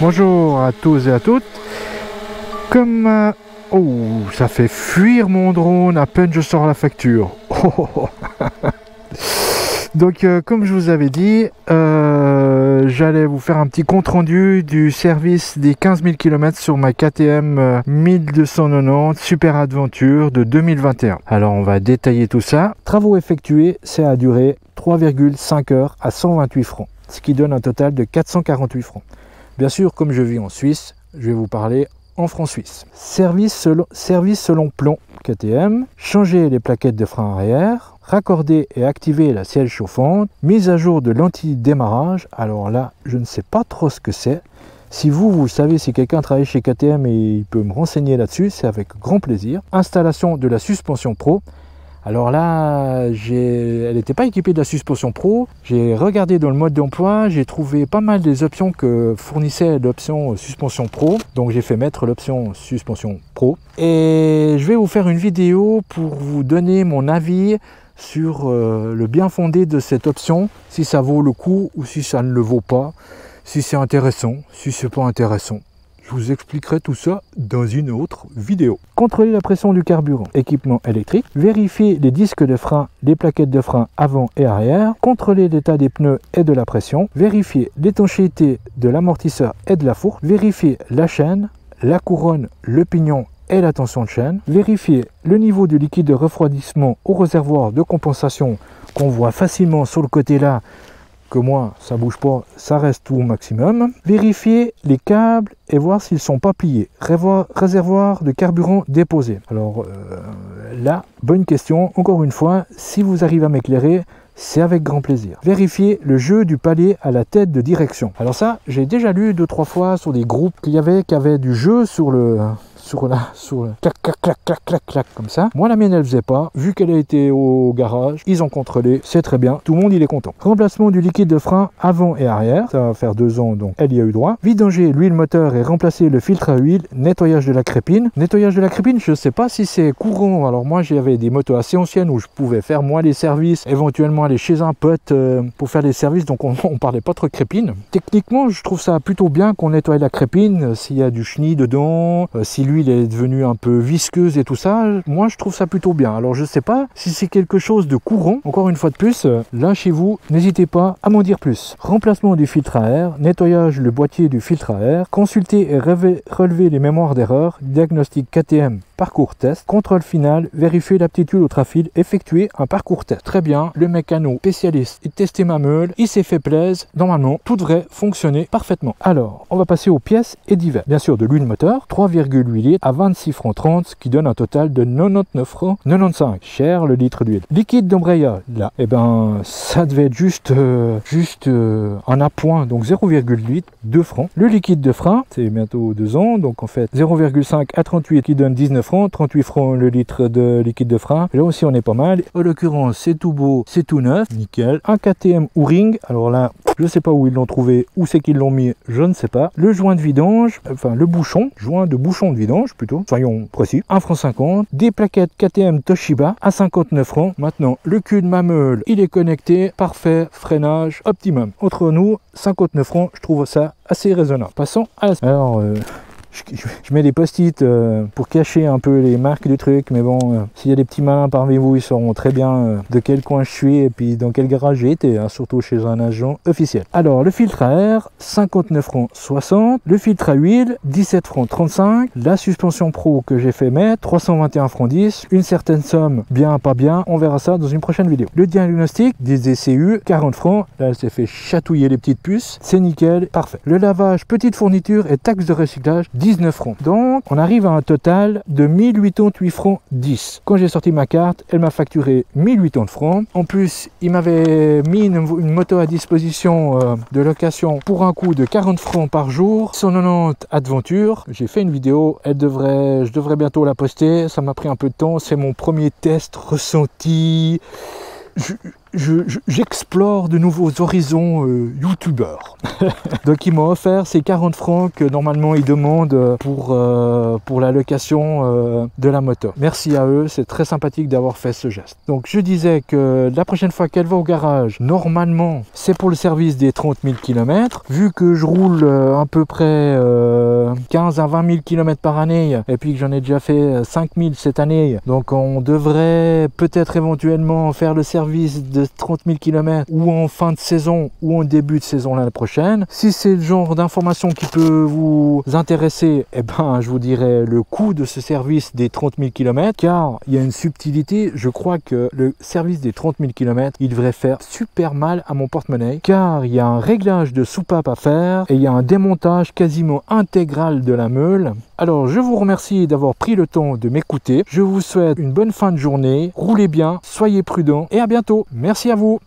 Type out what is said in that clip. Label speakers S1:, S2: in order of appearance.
S1: Bonjour à tous et à toutes. Comme oh, ça fait fuir mon drone à peine je sors la facture. Donc comme je vous avais dit, j'allais vous faire un petit compte rendu du service des 15 000 km sur ma KTM 1290 Super Adventure de 2021. Alors on va détailler tout ça. Travaux effectués, ça a duré 3,5 heures à 128 francs, ce qui donne un total de 448 francs. Bien sûr, comme je vis en Suisse, je vais vous parler en francs suisses. Service selon plan KTM, changer les plaquettes de frein arrière, raccorder et activer la selle chauffante, mise à jour de l'anti-démarrage. Alors là, je ne sais pas trop ce que c'est. Si vous savez, si quelqu'un travaille chez KTM et il peut me renseigner là-dessus, c'est avec grand plaisir. Installation de la suspension pro. Alors là, elle n'était pas équipée de la suspension pro. J'ai regardé dans le mode d'emploi, j'ai trouvé pas mal des options que fournissait l'option suspension pro. Donc j'ai fait mettre l'option suspension pro. Et je vais vous faire une vidéo pour vous donner mon avis sur le bien fondé de cette option. Si ça vaut le coup ou si ça ne le vaut pas. Si c'est intéressant, si c'est pas intéressant. Je vous expliquerai tout ça dans une autre vidéo. Contrôler la pression du carburant, équipement électrique, vérifier les disques de frein, les plaquettes de frein avant et arrière, contrôler l'état des pneus et de la pression, vérifier l'étanchéité de l'amortisseur et de la fourche, vérifier la chaîne, la couronne, le pignon et la tension de chaîne, vérifier le niveau de liquide de refroidissement au réservoir de compensation qu'on voit facilement sur le côté là, que moi ça bouge pas, ça reste tout au maximum. Vérifier les câbles et voir s'ils sont pas pliés. Réservoir de carburant déposé. Alors là, bonne question. Encore une fois, si vous arrivez à m'éclairer, c'est avec grand plaisir. Vérifier le jeu du palais à la tête de direction. Alors ça, j'ai déjà lu 2-3 fois sur des groupes qui avaient du jeu sur le clac clac clac clac clac clac comme ça. Moi la mienne elle faisait pas, vu qu'elle a été au garage, ils ont contrôlé, c'est très bien, tout le monde il est content. Remplacement du liquide de frein avant et arrière, ça va faire 2 ans donc elle y a eu droit. Vidanger l'huile moteur et remplacer le filtre à huile, nettoyage de la crépine. Nettoyage de la crépine, je sais pas si c'est courant, alors moi j'avais des motos assez anciennes où je pouvais faire moi les services, éventuellement aller chez un pote pour faire les services, donc on parlait pas trop de crépine. Techniquement je trouve ça plutôt bien qu'on nettoie la crépine, s'il y a du chenille dedans, si l'huile est devenue un peu visqueuse et tout ça, moi je trouve ça plutôt bien. Alors je sais pas si c'est quelque chose de courant, encore une fois de plus, là chez vous, n'hésitez pas à m'en dire plus. Remplacement du filtre à air, nettoyage le boîtier du filtre à air, consulter et relever les mémoires d'erreur, diagnostic KTM, parcours test, contrôle final, vérifier l'aptitude au trafil, effectuer un parcours test. Très bien, le mécano spécialiste, il testé ma meule, il s'est fait plaisir, normalement tout devrait fonctionner parfaitement. Alors, on va passer aux pièces et divers. Bien sûr de l'huile moteur, 3,8 litres à 26 francs 30, ce qui donne un total de 99 francs 95. Cher le litre d'huile. Liquide d'embrayage, là, et ben ça devait être juste un appoint, donc 0,8, 2 francs. Le liquide de frein, c'est bientôt 2 ans, donc en fait 0,5 à 38 qui donne 19 francs, 38 francs le litre de liquide de frein. Et là aussi on est pas mal. En l'occurrence c'est tout beau, c'est tout neuf, nickel. Un KTM O-ring, alors là je sais pas où ils l'ont trouvé, où c'est qu'ils l'ont mis, je ne sais pas. Le joint de vidange, enfin le bouchon, joint de bouchon de vidange plutôt, soyons précis, 1 franc 50. Des plaquettes KTM Toshiba à 59 francs. Maintenant le cul de ma meule, il est connecté, parfait, freinage optimum. Entre nous, 59 francs, je trouve ça assez raisonnable. Passons à la... Alors je mets des post-it pour cacher un peu les marques du truc, mais bon, s'il y a des petits malins parmi vous, ils sauront très bien de quel coin je suis et puis dans quel garage j'ai été, hein, surtout chez un agent officiel. Alors, le filtre à air, 59 francs 60, le filtre à huile, 17 francs 35, la suspension pro que j'ai fait mettre, 321 francs 10, une certaine somme, bien, pas bien, on verra ça dans une prochaine vidéo. Le diagnostic, des ECU, 40 francs, là, elle s'est fait chatouiller les petites puces, c'est nickel, parfait. Le lavage, petite fourniture et taxe de recyclage, 19 francs. Donc, on arrive à un total de 1088 francs 10. Quand j'ai sorti ma carte, elle m'a facturé 1080 francs. En plus, il m'avait mis une moto à disposition de location pour un coût de 40 francs par jour. 190 Adventure. J'ai fait une vidéo, je devrais bientôt la poster. Ça m'a pris un peu de temps. C'est mon premier test ressenti. j'explore de nouveaux horizons youtubeurs. Donc ils m'ont offert ces 40 francs que normalement ils demandent pour la location de la moto. Merci à eux, c'est très sympathique d'avoir fait ce geste. Donc je disais que la prochaine fois qu'elle va au garage, normalement c'est pour le service des 30 000 km. Vu que je roule à peu près 15 à 20 000 km par année et puis que j'en ai déjà fait 5 000 cette année, donc on devrait peut-être éventuellement faire le service de 30 000 km ou en fin de saison ou en début de saison l'année prochaine. Si c'est le genre d'information qui peut vous intéresser, eh ben je vous dirai le coût de ce service des 30 000 km, car il y a une subtilité. Je crois que le service des 30 000 km, il devrait faire super mal à mon porte-monnaie, car il y a un réglage de soupape à faire et il y a un démontage quasiment intégral de la meule. Alors je vous remercie d'avoir pris le temps de m'écouter. Je vous souhaite une bonne fin de journée. Roulez bien, soyez prudents et à bientôt. Merci à vous.